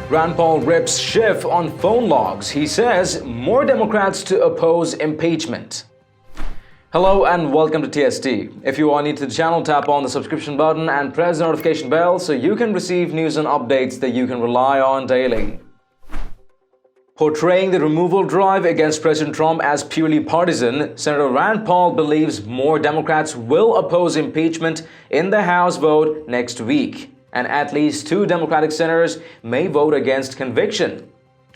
Rand Paul rips Schiff on phone logs. He says more Democrats to oppose impeachment. Hello and welcome to TST. If you are new to the channel, tap on the subscription button and press the notification bell so you can receive news and updates that you can rely on daily. Portraying the removal drive against President Trump as purely partisan, Senator Rand Paul believes more Democrats will oppose impeachment in the House vote next week, and at least 2 Democratic senators may vote against conviction.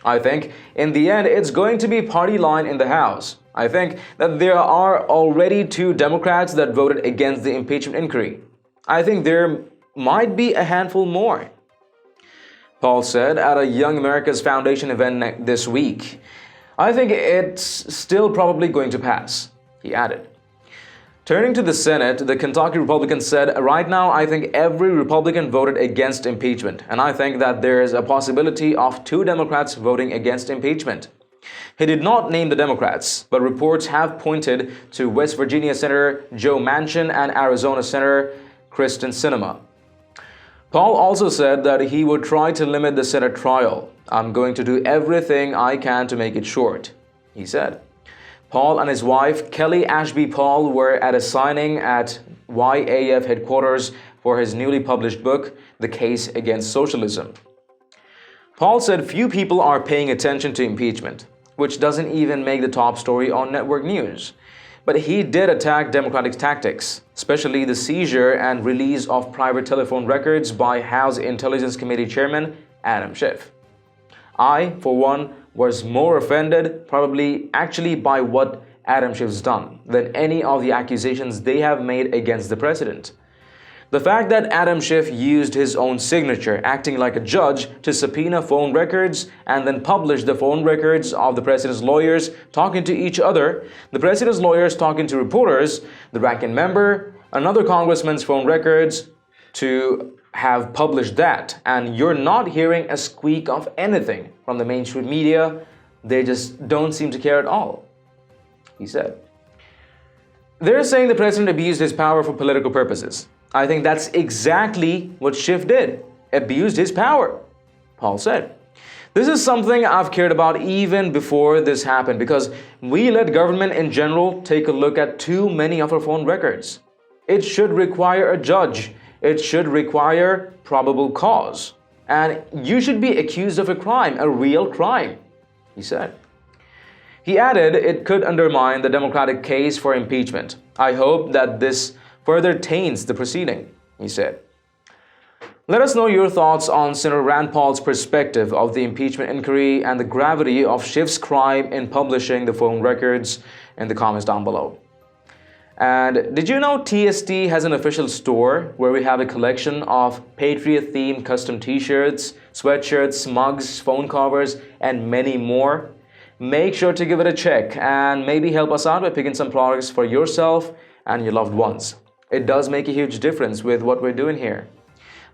I think in the end it's going to be party line in the House. I think that there are already 2 Democrats that voted against the impeachment inquiry. I think there might be a handful more, Paul said at a Young America's Foundation event this week. I think it's still probably going to pass, he added. Turning to the Senate, the Kentucky Republican said, right now I think every Republican voted against impeachment, and I think that there is a possibility of 2 Democrats voting against impeachment. He did not name the Democrats, but reports have pointed to West Virginia Senator Joe Manchin and Arizona Senator Kristen Sinema. Paul also said that he would try to limit the Senate trial. I'm going to do everything I can to make it short, he said. Paul and his wife, Kelly Ashby Paul, were at a signing at YAF headquarters for his newly published book, The Case Against Socialism. Paul said few people are paying attention to impeachment, which doesn't even make the top story on network news. But he did attack Democratic tactics, especially the seizure and release of private telephone records by House Intelligence Committee Chairman Adam Schiff. I, for one, was more offended, probably actually by what Adam Schiff's done, than any of the accusations they have made against the president. The fact that Adam Schiff used his own signature, acting like a judge, to subpoena phone records and then publish the phone records of the president's lawyers talking to each other, the president's lawyers talking to reporters, the ranking member, another congressman's phone records, to have published that, and you're not hearing a squeak of anything from the mainstream media. They just don't seem to care at all, he said. They're saying the president abused his power for political purposes. I think that's exactly what Schiff did, abused his power, Paul said. This is something I've cared about even before this happened, because we let government in general take a look at too many of our phone records. It should require a judge. It should require probable cause. And you should be accused of a crime, a real crime, he said. He added it could undermine the Democratic case for impeachment. I hope that this further taints the proceeding, he said. Let us know your thoughts on Senator Rand Paul's perspective of the impeachment inquiry and the gravity of Schiff's crime in publishing the phone records in the comments down below. And did you know TST has an official store where we have a collection of Patriot-themed custom t-shirts, sweatshirts, mugs, phone covers, and many more? Make sure to give it a check and maybe help us out by picking some products for yourself and your loved ones. It does make a huge difference with what we're doing here.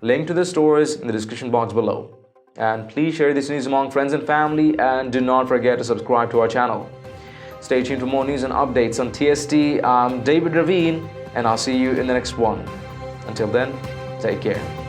Link to the store is in the description box below. And please share this news among friends and family, and do not forget to subscribe to our channel. Stay tuned for more news and updates on TST. I'm David Ravine, and I'll see you in the next one. Until then, take care.